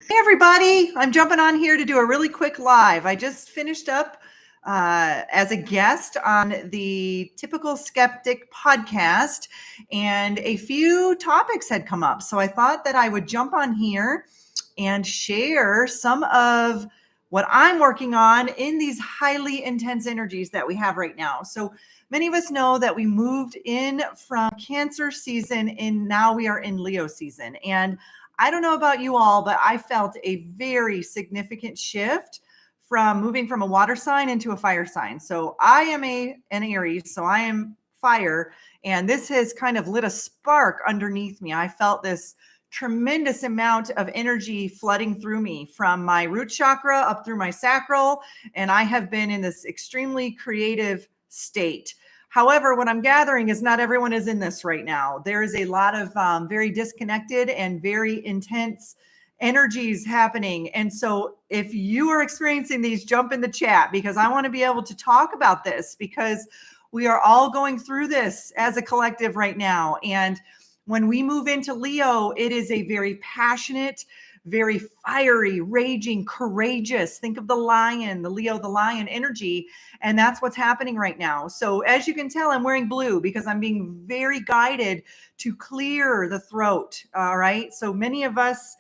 Hey, everybody. I'm jumping on here to do a really quick live. I just finished up as a guest on the Typical Skeptic podcast, and a few topics had come up. So I thought that I would jump on here and share some of what I'm working on in these highly intense energies that we have right now. So many of us know that we moved in from Cancer season and now we are in Leo season. And I don't know about you all, but I felt a very significant shift from moving from a water sign into a fire sign. So I am an Aries, so I am fire, and this has kind of lit a spark underneath me. I felt this tremendous amount of energy flooding through me from my root chakra up through my sacral, and I have been in this extremely creative state. However, what I'm gathering is not everyone is in this right now. There is a lot of very disconnected and very intense energies happening. And so if you are experiencing these, jump in the chat, because I want to be able to talk about this, because we are all going through this as a collective right now. And when we move into Leo, it is a very passionate, very fiery, raging, courageous. Think of the lion, the Leo, the lion energy. And that's what's happening right now. So as you can tell, I'm wearing blue because I'm being very guided to clear the throat. All right. So many of us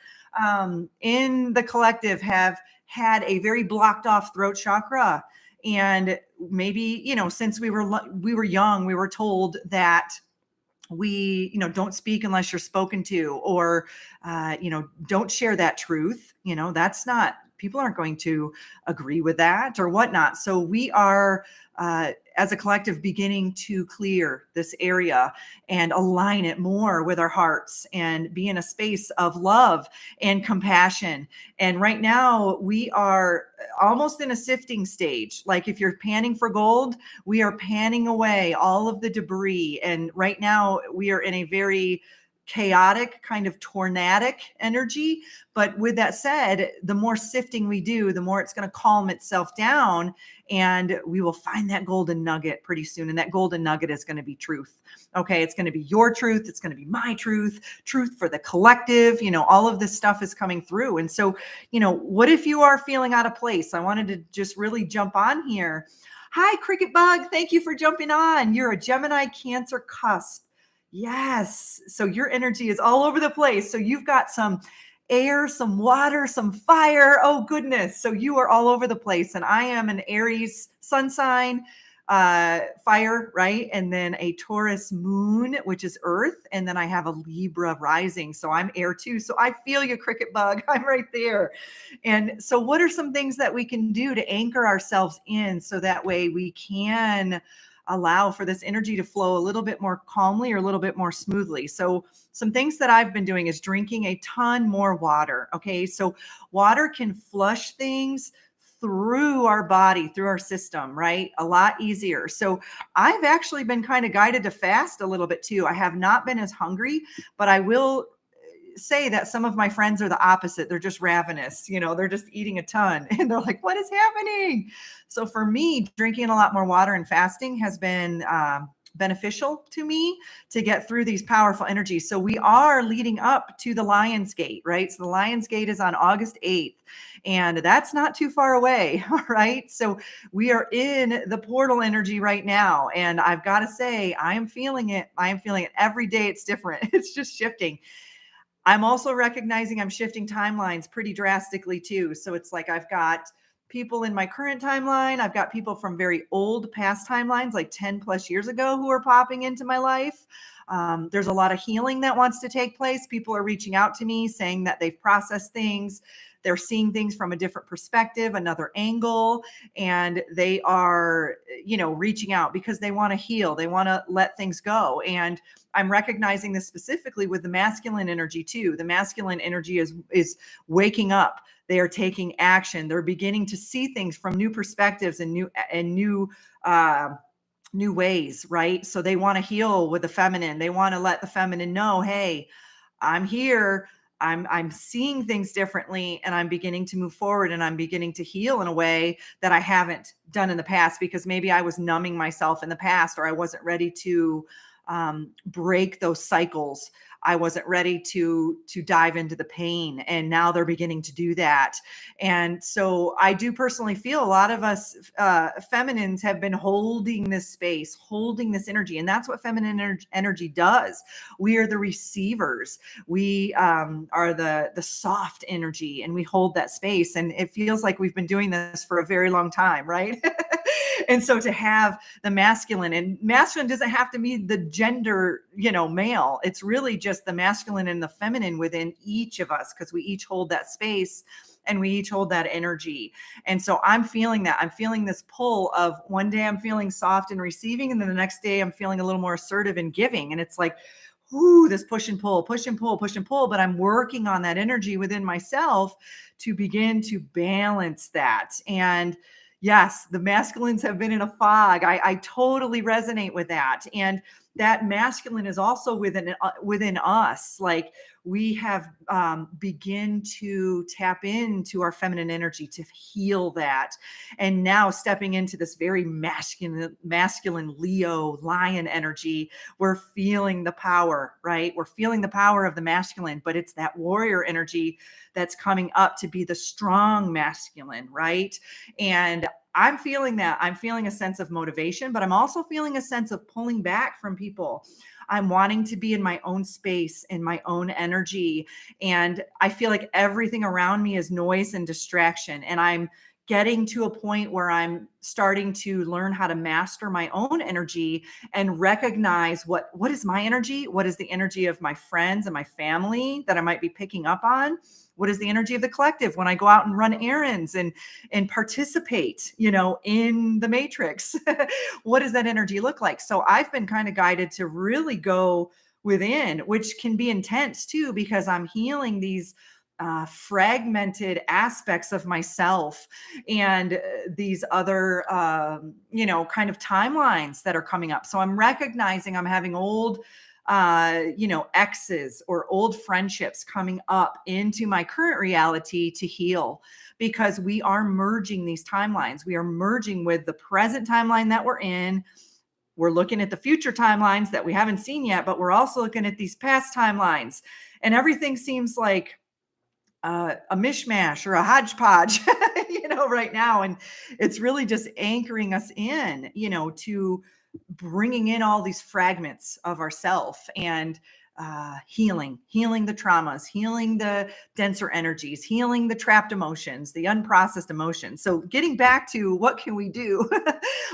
in the collective have had a very blocked off throat chakra. And maybe, since we were young, we were told that we don't speak unless you're spoken to, or don't share that truth. That's not, people aren't going to agree with that or whatnot. So we are as a collective beginning to clear this area and align it more with our hearts and be in a space of love and compassion. And right now we are almost in a sifting stage. Like if you're panning for gold, we are panning away all of the debris. And right now we are in a very chaotic, kind of tornadic energy. But with that said, the more sifting we do, the more it's going to calm itself down, and we will find that golden nugget pretty soon. And that golden nugget is going to be truth. Okay. It's going to be your truth. It's going to be my truth for the collective. All of this stuff is coming through. And so, what if you are feeling out of place? I wanted to just really jump on here. Hi, Cricket Bug. Thank you for jumping on. You're a Gemini Cancer cusp. Yes. So your energy is all over the place. So you've got some air, some water, some fire. Oh, goodness. So you are all over the place. And I am an Aries sun sign, fire, right? And then a Taurus moon, which is earth. And then I have a Libra rising. So I'm air too. So I feel you, Cricket Bug. I'm right there. And so what are some things that we can do to anchor ourselves in so that way we can allow for this energy to flow a little bit more calmly or a little bit more smoothly? So some things that I've been doing is drinking a ton more water. Okay. So water can flush things through our body, through our system, right? A lot easier. So I've actually been kind of guided to fast a little bit too. I have not been as hungry, but I will say that some of my friends are the opposite. They're just ravenous, they're just eating a ton and they're like, what is happening? So for me, drinking a lot more water and fasting has been beneficial to me to get through these powerful energies. So we are leading up to the Lionsgate, right? So the Lionsgate is on August 8th, and that's not too far away. All right. So we are in the portal energy right now. And I've got to say, I am feeling it. Every day. It's different. It's just shifting. I'm also recognizing I'm shifting timelines pretty drastically too. So it's like I've got people in my current timeline. I've got people from very old past timelines, like 10 plus years ago, who are popping into my life. There's a lot of healing that wants to take place. People are reaching out to me saying that they've processed things. They're seeing things from a different perspective, another angle, and they are, reaching out because they want to heal. They want to let things go. And I'm recognizing this specifically with the masculine energy too. The masculine energy is waking up. They are taking action. They're beginning to see things from new perspectives and new ways, right? So they want to heal with the feminine. They want to let the feminine know, hey, I'm here. I'm seeing things differently, and I'm beginning to move forward, and I'm beginning to heal in a way that I haven't done in the past, because maybe I was numbing myself in the past, or I wasn't ready to break those cycles. I wasn't ready to dive into the pain, and now they're beginning to do that. And so I do personally feel a lot of us feminines have been holding this space, holding this energy, and that's what feminine energy does. We are the receivers. We are the soft energy, and we hold that space. And it feels like we've been doing this for a very long time, right? And so to have the masculine, and masculine doesn't have to be the gender, male. It's really just the masculine and the feminine within each of us, because we each hold that space and we each hold that energy. And so I'm feeling that. I'm feeling this pull of one day I'm feeling soft and receiving, and then the next day I'm feeling a little more assertive and giving. And it's like, ooh, this push and pull, push and pull, push and pull. But I'm working on that energy within myself to begin to balance that. And yes, the masculines have been in a fog. I totally resonate with that. And that masculine is also within us. Like, we have begin to tap into our feminine energy to heal that. And now stepping into this very masculine Leo lion energy, we're feeling the power, right? We're feeling the power of the masculine, but it's that warrior energy that's coming up to be the strong masculine, right? And I'm feeling that. I'm feeling a sense of motivation, but I'm also feeling a sense of pulling back from people. I'm wanting to be in my own space, in my own energy. And I feel like everything around me is noise and distraction. And I'm getting to a point where I'm starting to learn how to master my own energy and recognize what is my energy? What is the energy of my friends and my family that I might be picking up on? What is the energy of the collective when I go out and run errands and participate, in the matrix? What does that energy look like? So I've been kind of guided to really go within, which can be intense too, because I'm healing these fragmented aspects of myself, and these other, kind of timelines that are coming up. So I'm recognizing I'm having old exes or old friendships coming up into my current reality to heal, because we are merging these timelines. We are merging with the present timeline that we're in. We're looking at the future timelines that we haven't seen yet, but we're also looking at these past timelines, and everything seems like a mishmash or a hodgepodge, right now. And it's really just anchoring us in, to bringing in all these fragments of ourself, and healing the traumas, healing the denser energies, healing the trapped emotions, the unprocessed emotions. So getting back to what can we do?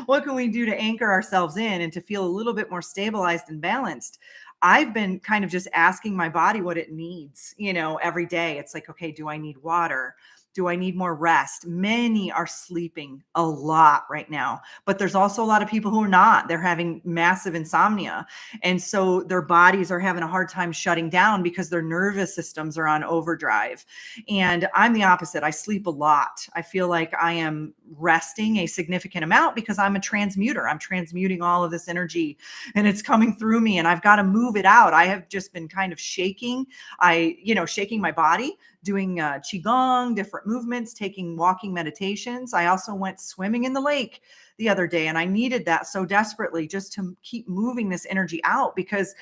What can we do to anchor ourselves in and to feel a little bit more stabilized and balanced? I've been kind of just asking my body what it needs, every day. It's like, okay, do I need water? Do I need more rest? Many are sleeping a lot right now, but there's also a lot of people who are not. They're having massive insomnia. And so their bodies are having a hard time shutting down because their nervous systems are on overdrive. And I'm the opposite. I sleep a lot. I feel like I am resting a significant amount because I'm a transmuter. I'm transmuting all of this energy, and it's coming through me, and I've got to move it out. I have just been kind of shaking my body, doing qigong, different movements, taking walking meditations. I also went swimming in the lake the other day, and I needed that so desperately, just to keep moving this energy out, because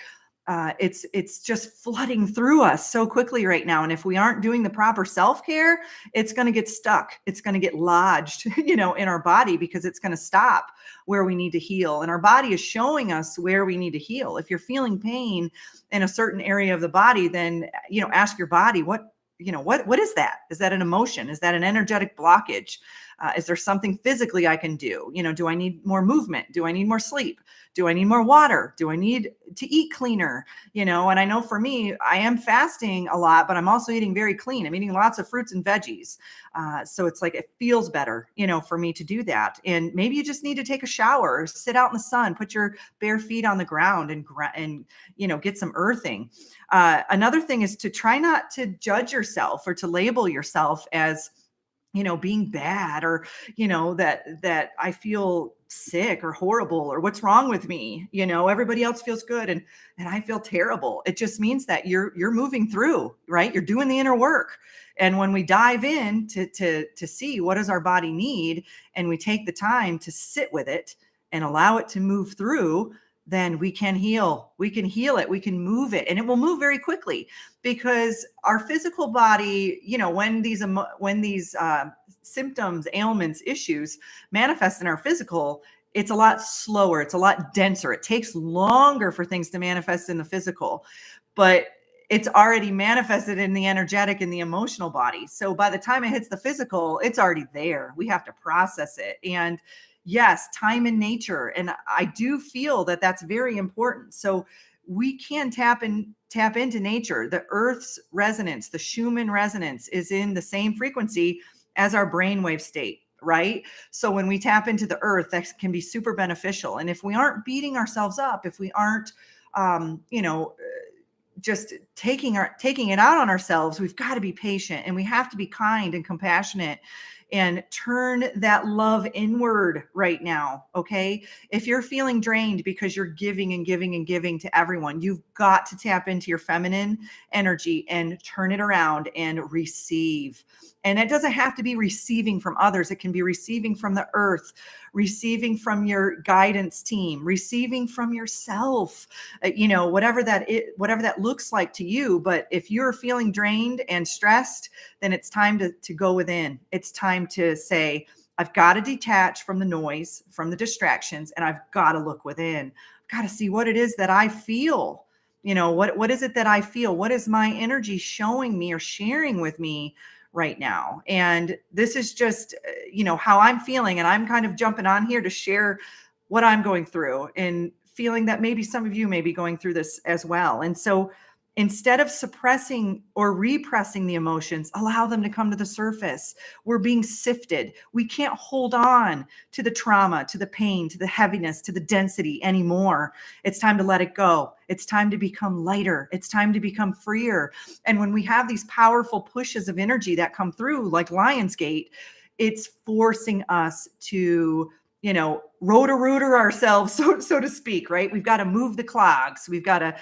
it's just flooding through us so quickly right now. And if we aren't doing the proper self-care, it's going to get stuck. It's going to get lodged, in our body, because it's going to stop where we need to heal. And our body is showing us where we need to heal. If you're feeling pain in a certain area of the body, then, ask your body, what is that? Is that an emotion? Is that an energetic blockage? Is there something physically I can do? Do I need more movement? Do I need more sleep? Do I need more water? Do I need to eat cleaner? And I know for me, I am fasting a lot, but I'm also eating very clean. I'm eating lots of fruits and veggies. So it's like, it feels better, for me to do that. And maybe you just need to take a shower, or sit out in the sun, put your bare feet on the ground, and get some earthing. Another thing is to try not to judge yourself or to label yourself as, being bad, or, that I feel sick or horrible, or what's wrong with me. Everybody else feels good, and I feel terrible. It just means that you're moving through, right? You're doing the inner work. And when we dive in to see what does our body need, and we take the time to sit with it and allow it to move through, then we can heal. We can heal it. We can move it, and it will move very quickly, because our physical body, when these symptoms, ailments, issues manifest in our physical, it's a lot slower. It's a lot denser. It takes longer for things to manifest in the physical, but it's already manifested in the energetic and the emotional body. So by the time it hits the physical, it's already there. We have to process it. And yes, time in nature. And I do feel that that's very important. So we can tap into nature. The earth's resonance, the Schumann resonance, is in the same frequency as our brainwave state, right? So when we tap into the earth, that can be super beneficial. And if we aren't beating ourselves up, if we aren't, just taking it out on ourselves, we've got to be patient, and we have to be kind and compassionate, and turn that love inward right now. Okay. If you're feeling drained because you're giving and giving and giving to everyone, you've got to tap into your feminine energy and turn it around and receive. And it doesn't have to be receiving from others. It can be receiving from the earth, receiving from your guidance team, receiving from yourself, whatever that looks like to you. But if you're feeling drained and stressed, then it's time to go within. It's time to say, I've got to detach from the noise, from the distractions, and I've got to look within. I've got to see what it is that I feel. What is it that I feel? What is my energy showing me or sharing with me right now? And this is just, how I'm feeling. And I'm kind of jumping on here to share what I'm going through, and feeling that maybe some of you may be going through this as well. And so instead of suppressing or repressing the emotions, allow them to come to the surface. We're being sifted. We can't hold on to the trauma, to the pain, to the heaviness, to the density anymore. It's time to let it go. It's time to become lighter. It's time to become freer. And when we have these powerful pushes of energy that come through, like Lionsgate, it's forcing us to rotor ourselves, so to speak, right? We've got to move the clogs. We've got to,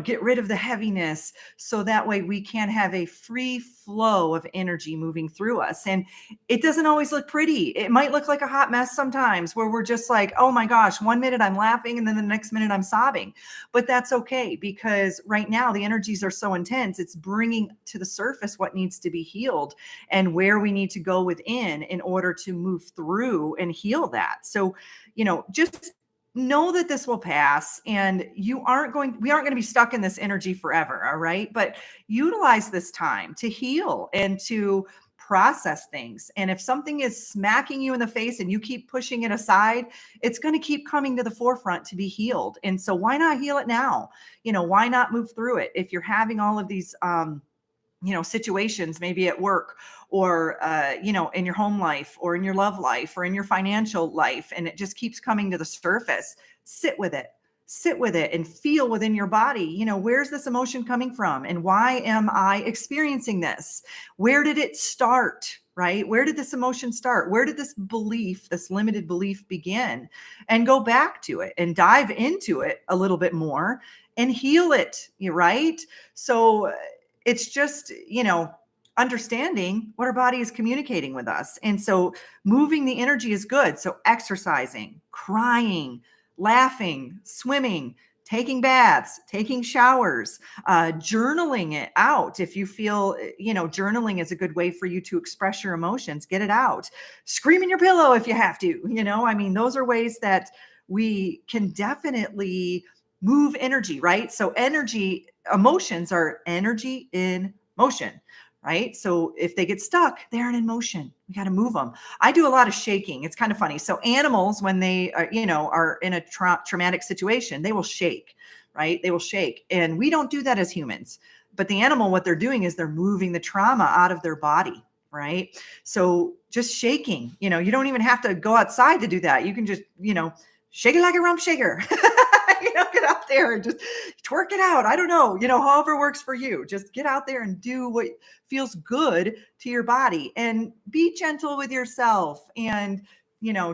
get rid of the heaviness, so that way we can have a free flow of energy moving through us. And it doesn't always look pretty. It might look like a hot mess sometimes, where we're just like, oh my gosh, one minute I'm laughing and then the next minute I'm sobbing. But that's okay, because right now the energies are so intense. It's bringing to the surface what needs to be healed, and where we need to go within in order to move through and heal that. So, just know that this will pass, and we aren't going to be stuck in this energy forever. All right. But utilize this time to heal and to process things. And if something is smacking you in the face and you keep pushing it aside, it's going to keep coming to the forefront to be healed. And so why not heal it now? Why not move through it? If you're having all of these, situations, maybe at work, or, in your home life, or in your love life, or in your financial life, and it just keeps coming to the surface, sit with it and feel within your body, where's this emotion coming from? And why am I experiencing this? Where did it start? Right? Where did this emotion start? Where did this belief, this limited belief, begin? And go back to it and dive into it a little bit more and heal it. Right? So it's just, understanding what our body is communicating with us. And so moving the energy is good. So exercising, crying, laughing, swimming, taking baths, taking showers, journaling it out. If you feel, journaling is a good way for you to express your emotions, get it out. Scream in your pillow if you have to, those are ways that we can definitely move energy, right? So emotions are energy in motion, right? So if they get stuck, they're in motion. We got to move them. I do a lot of shaking. It's kind of funny. So animals, when they are, are in a traumatic situation, they will shake, right? They will shake. And we don't do that as humans. But the animal, what they're doing is they're moving the trauma out of their body, right? So just shaking, you don't even have to go outside to do that. You can just, shake it like a rump shaker. Get out there and just twerk it out. I don't know, however works for you. Just get out there and do what feels good to your body, and be gentle with yourself. And,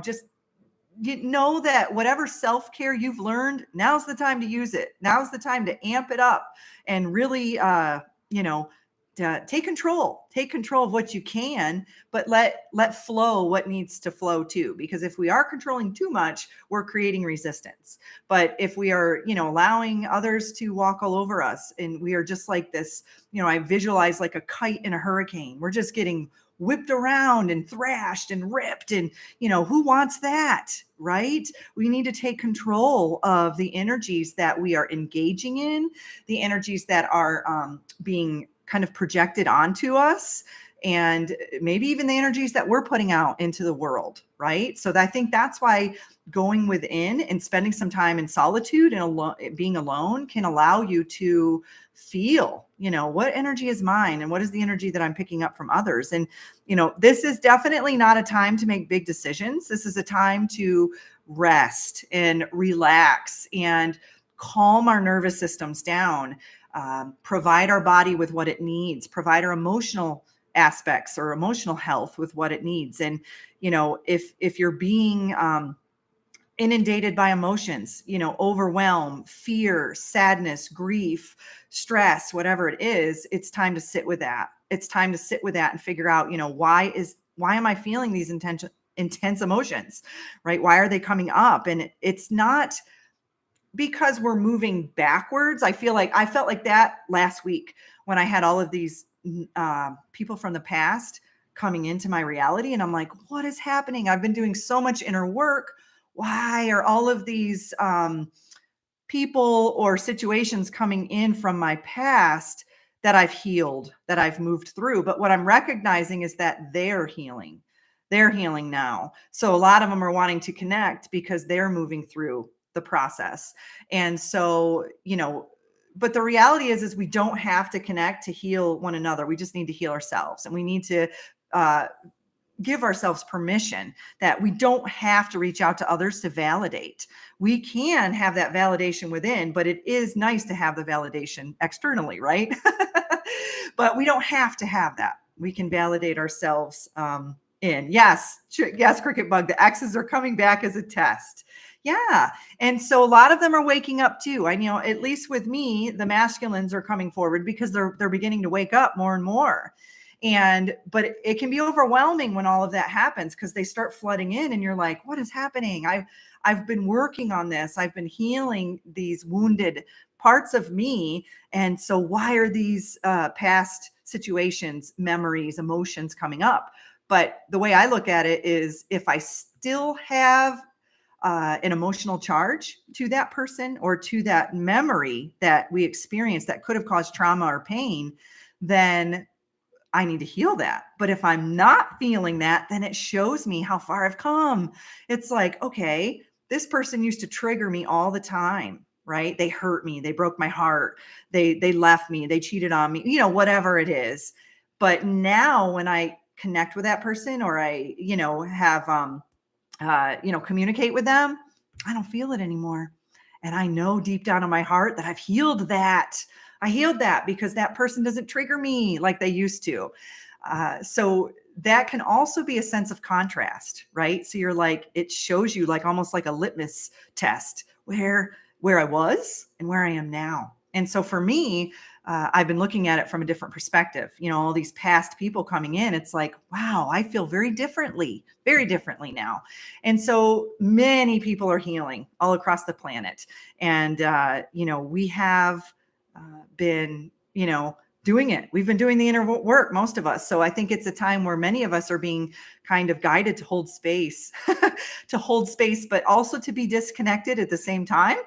just know that whatever self-care you've learned, now's the time to use it. Now's the time to amp it up and really, take control of what you can, but let flow what needs to flow too, because if we are controlling too much, we're creating resistance. But if we are, allowing others to walk all over us, and we are just like this, I visualize like a kite in a hurricane, we're just getting whipped around and thrashed and ripped, and who wants that, right? We need to take control of the energies that we are engaging in, the energies that are being kind of projected onto us, and maybe even the energies that we're putting out into the world, right? So I think that's why going within and spending some time in solitude and being alone can allow you to feel, what energy is mine and what is the energy that I'm picking up from others. And, this is definitely not a time to make big decisions. This is a time to rest and relax and calm our nervous systems down, provide our body with what it needs, provide our emotional aspects or emotional health with what it needs. And, if you're being inundated by emotions, overwhelm, fear, sadness, grief, stress, whatever it is, it's time to sit with that. It's time to sit with that and figure out, why am I feeling these intense emotions, right? Why are they coming up? And it's not because we're moving backwards. I felt like that last week when I had all of these people from the past coming into my reality. And I'm like, what is happening? I've been doing so much inner work. Why are all of these people or situations coming in from my past that I've healed, that I've moved through? But what I'm recognizing is that they're healing. They're healing now. So a lot of them are wanting to connect because they're moving through the process. And so, but the reality is we don't have to connect to heal one another. We just need to heal ourselves, and we need to give ourselves permission that we don't have to reach out to others to validate. We can have that validation within, but it is nice to have the validation externally, right? But we don't have to have that. We can validate ourselves in. Yes, Cricket Bug, the X's are coming back as a test. Yeah. And so a lot of them are waking up too. I know, at least with me, the masculines are coming forward because they're beginning to wake up more and more. But it can be overwhelming when all of that happens, because they start flooding in and you're like, what is happening? I've been working on this. I've been healing these wounded parts of me. And so why are these past situations, memories, emotions coming up? But the way I look at it is, if I still have an emotional charge to that person or to that memory that we experienced that could have caused trauma or pain, then I need to heal that. But if I'm not feeling that, then it shows me how far I've come. It's like, okay, this person used to trigger me all the time, right? They hurt me. They broke my heart. They left me. They cheated on me, whatever it is. But now when I connect with that person, or I, have, communicate with them, I don't feel it anymore. And I know deep down in my heart that I've healed that. I healed that because that person doesn't trigger me like they used to. So that can also be a sense of contrast, right? So you're like, it shows you like almost like a litmus test where I was and where I am now. And so for me, I've been looking at it from a different perspective. All these past people coming in, it's like, wow, I feel very differently now. And so many people are healing all across the planet. And, we have been, doing it. We've been doing the inner work, most of us. So I think it's a time where many of us are being kind of guided to hold space, but also to be disconnected at the same time,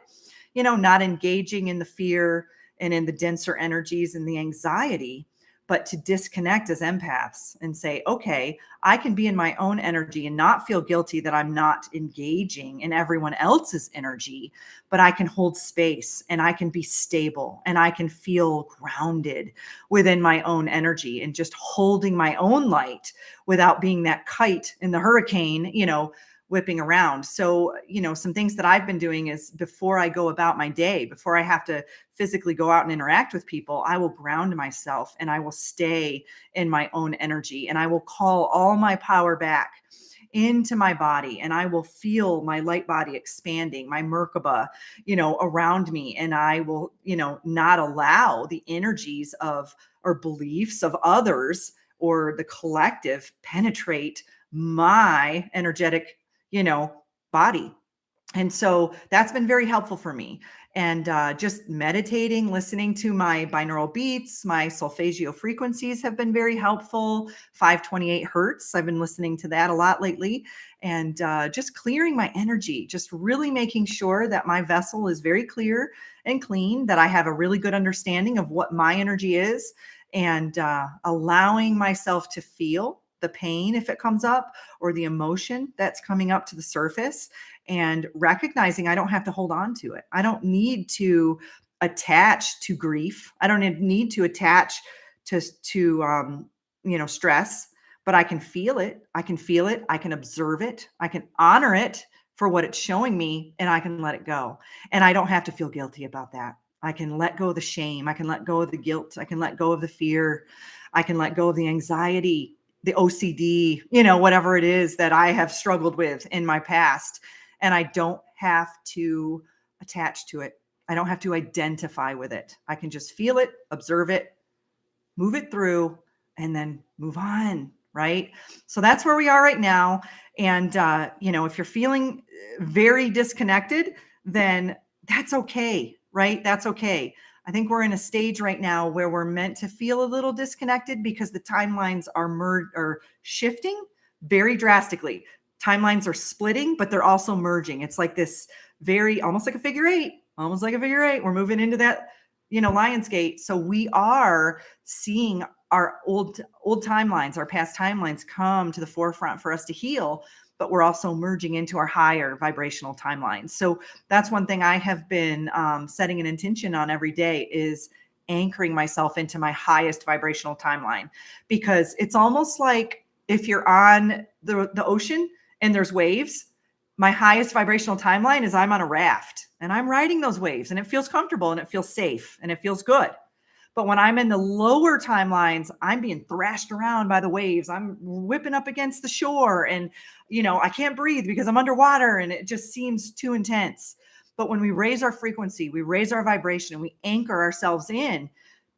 not engaging in the fear and in the denser energies and the anxiety, but to disconnect as empaths and say, okay, I can be in my own energy and not feel guilty that I'm not engaging in everyone else's energy, but I can hold space and I can be stable and I can feel grounded within my own energy and just holding my own light without being that kite in the hurricane, whipping around. So, some things that I've been doing is, before I go about my day, before I have to physically go out and interact with people, I will ground myself and I will stay in my own energy, and I will call all my power back into my body, and I will feel my light body expanding, my Merkaba, around me. And I will, not allow the energies of or beliefs of others or the collective penetrate my energetic, body. And so that's been very helpful for me. And just meditating, listening to my binaural beats, my solfeggio frequencies have been very helpful. 528 hertz. I've been listening to that a lot lately. And just clearing my energy, just really making sure that my vessel is very clear and clean, that I have a really good understanding of what my energy is, and allowing myself to feel the pain if it comes up, or the emotion that's coming up to the surface, and recognizing I don't have to hold on to it. I don't need to attach to grief. I don't need to attach to stress, but I can feel it. I can feel it. I can observe it. I can honor it for what it's showing me, and I can let it go. And I don't have to feel guilty about that. I can let go of the shame. I can let go of the guilt. I can let go of the fear. I can let go of the anxiety, the OCD, whatever it is that I have struggled with in my past. And I don't have to attach to it. I don't have to identify with it. I can just feel it, observe it, move it through, and then move on. Right. So that's where we are right now. And, if you're feeling very disconnected, then that's okay. Right. That's okay. I think we're in a stage right now where we're meant to feel a little disconnected because the timelines are shifting very drastically. Timelines are splitting, but they're also merging. It's like this almost like a figure eight, We're moving into that, Lionsgate. So we are seeing our old timelines, our past timelines come to the forefront for us to heal, but we're also merging into our higher vibrational timelines. So that's one thing I have been setting an intention on every day, is anchoring myself into my highest vibrational timeline, because it's almost like if you're on the ocean and there's waves, my highest vibrational timeline is I'm on a raft and I'm riding those waves, and it feels comfortable and it feels safe and it feels good. But when I'm in the lower timelines, I'm being thrashed around by the waves. I'm whipping up against the shore, and, I can't breathe because I'm underwater, and it just seems too intense. But when we raise our frequency, we raise our vibration, and we anchor ourselves in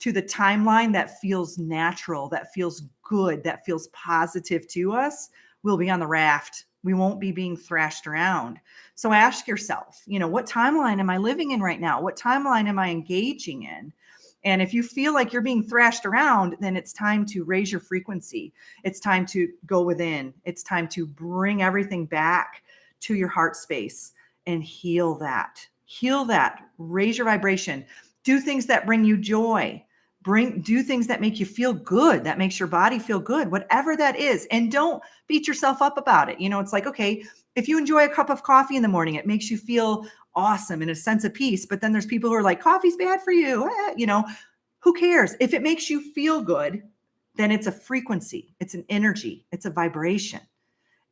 to the timeline that feels natural, that feels good, that feels positive to us, we'll be on the raft. We won't be being thrashed around. So ask yourself, what timeline am I living in right now? What timeline am I engaging in? And if you feel like you're being thrashed around, then it's time to raise your frequency. It's time to go within. It's time to bring everything back to your heart space and heal that. Heal that. Raise your vibration. Do things that bring you joy. Do things that make you feel good, that makes your body feel good, whatever that is. And don't beat yourself up about it. It's like, okay, if you enjoy a cup of coffee in the morning, it makes you feel awesome and a sense of peace. But then there's people who are like, coffee's bad for you. Who cares? If it makes you feel good, then it's a frequency, it's an energy, it's a vibration.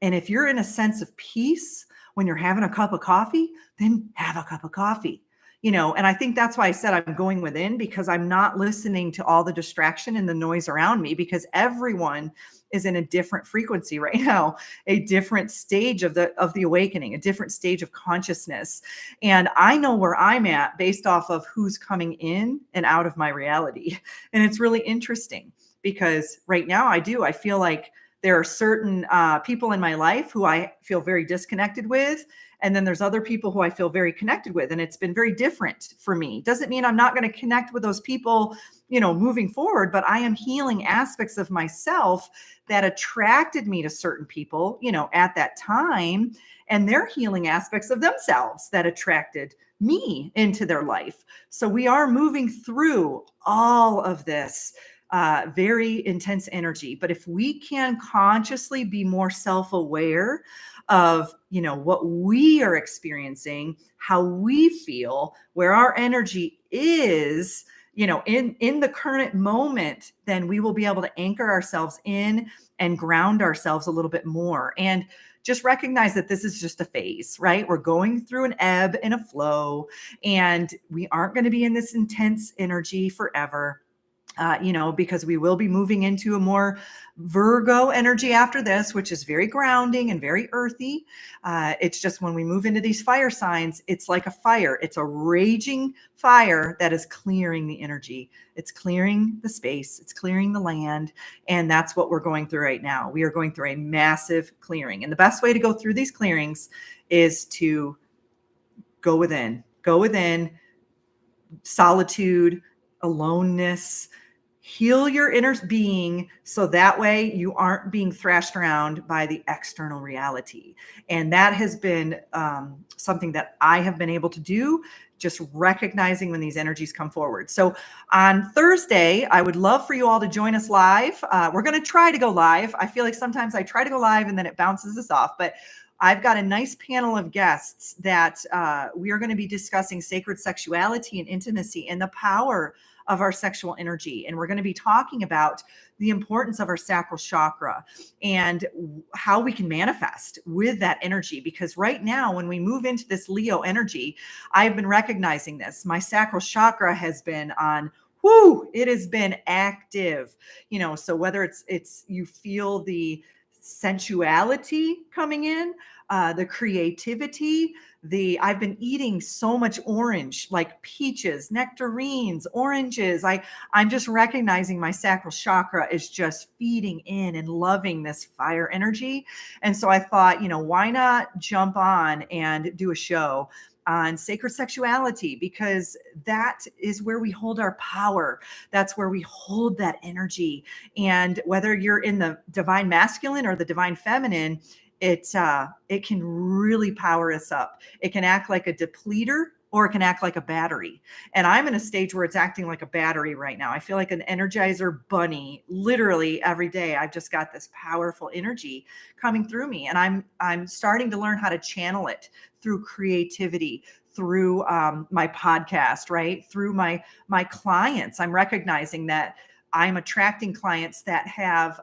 And if you're in a sense of peace when you're having a cup of coffee, then have a cup of coffee. And I think that's why I said I'm going within, because I'm not listening to all the distraction and the noise around me, because everyone is in a different frequency right now, a different stage of the awakening, a different stage of consciousness. And I know where I'm at based off of who's coming in and out of my reality. And it's really interesting, because right now I feel like there are certain people in my life who I feel very disconnected with. And then there's other people who I feel very connected with. And it's been very different for me. Doesn't mean I'm not going to connect with those people, moving forward, but I am healing aspects of myself that attracted me to certain people, at that time. And they're healing aspects of themselves that attracted me into their life. So we are moving through all of this very intense energy. But if we can consciously be more self-aware of, what we are experiencing, how we feel, where our energy is, in the current moment, then we will be able to anchor ourselves in and ground ourselves a little bit more. And just recognize that this is just a phase, right? We're going through an ebb and a flow, and we aren't going to be in this intense energy forever. because we will be moving into a more Virgo energy after this, which is very grounding and very earthy. It's just when we move into these fire signs, it's like a fire. It's a raging fire that is clearing the energy. It's clearing the space. It's clearing the land. And that's what we're going through right now. We are going through a massive clearing. And the best way to go through these clearings is to go within, solitude, aloneness, heal your inner being so that way you aren't being thrashed around by the external reality. And that has been something that I have been able to do, just recognizing when these energies come forward. So on Thursday, I would love for you all to join us live. We're going to try to go live. I feel like sometimes I try to go live and then it bounces us off, but I've got a nice panel of guests that we are going to be discussing sacred sexuality and intimacy and the power of our sexual energy. And we're going to be talking about the importance of our sacral chakra and how we can manifest with that energy. Because right now, when we move into this Leo energy, I've been recognizing this. My sacral chakra has been on, it has been active, so whether it's you feel the sensuality coming in, the creativity, I've been eating so much orange, like peaches, nectarines, oranges. I'm just recognizing my sacral chakra is just feeding in and loving this fire energy. And so I thought, why not jump on and do a show on sacred sexuality, because that is where we hold our power. That's where we hold that energy. And whether you're in the divine masculine or the divine feminine, it can really power us up. It can act like a depleter or it can act like a battery. And I'm in a stage where it's acting like a battery right now. I feel like an Energizer bunny. Literally every day, I've just got this powerful energy coming through me. And I'm starting to learn how to channel it through creativity, through my podcast, right? Through my clients. I'm recognizing that I'm attracting clients that have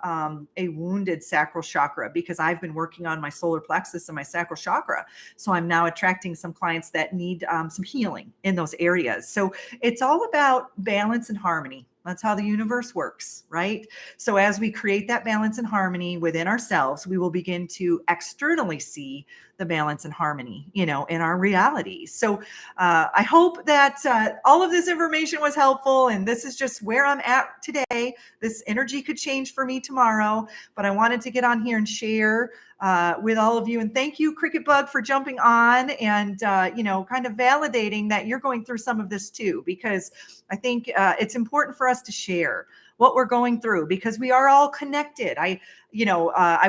a wounded sacral chakra because I've been working on my solar plexus and my sacral chakra. So I'm now attracting some clients that need some healing in those areas. So it's all about balance and harmony. That's how the universe works, right? So as we create that balance and harmony within ourselves, we will begin to externally see the balance and harmony, in our reality. So I hope that all of this information was helpful. And this is just where I'm at today. This energy could change for me tomorrow, but I wanted to get on here and share with all of you. And thank you, Cricket Bug, for jumping on and, kind of validating that you're going through some of this too, because I think it's important for us to share what we're going through because we are all connected. I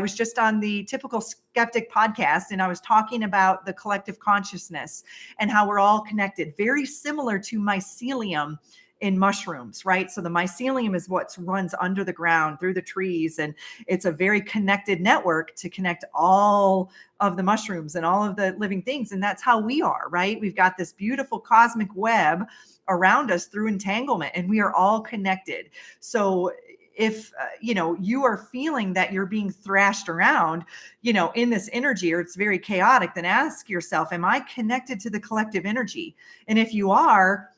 was just on the Typical Skeptic podcast and I was talking about the collective consciousness and how we're all connected, very similar to mycelium in mushrooms, right? So the mycelium is what runs under the ground through the trees. And it's a very connected network to connect all of the mushrooms and all of the living things. And that's how we are, right? We've got this beautiful cosmic web around us through entanglement and we are all connected. So if, you are feeling that you're being thrashed around, in this energy, or it's very chaotic, then ask yourself, am I connected to the collective energy? And if you are,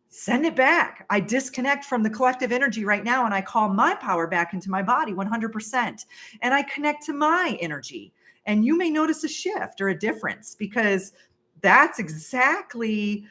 send it back. I disconnect from the collective energy right now and I call my power back into my body 100%. And I connect to my energy. And you may notice a shift or a difference because that's exactly,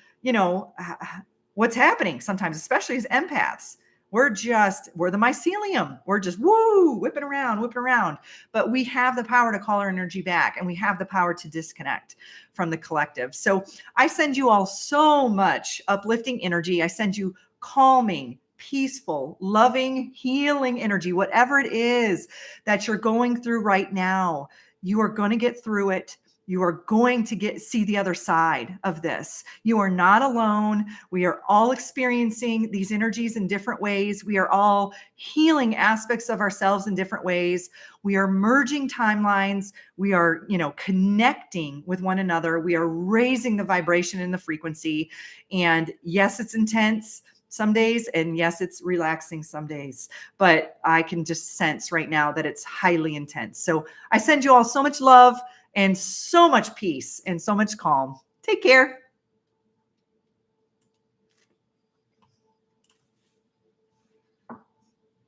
what's happening sometimes, especially as empaths. We're the mycelium. We're just whipping around. But we have the power to call our energy back and we have the power to disconnect from the collective. So I send you all so much uplifting energy. I send you calming, peaceful, loving, healing energy, whatever it is that you're going through right now. You are going to get through it. You are going to see the other side of this. You are not alone. We are all experiencing these energies in different ways. We are all healing aspects of ourselves in different ways. We are merging timelines. We are, connecting with one another. We are raising the vibration and the frequency. And yes, it's intense some days. And yes, it's relaxing some days. But I can just sense right now that it's highly intense. So I send you all so much love and so much peace and so much calm. Take care.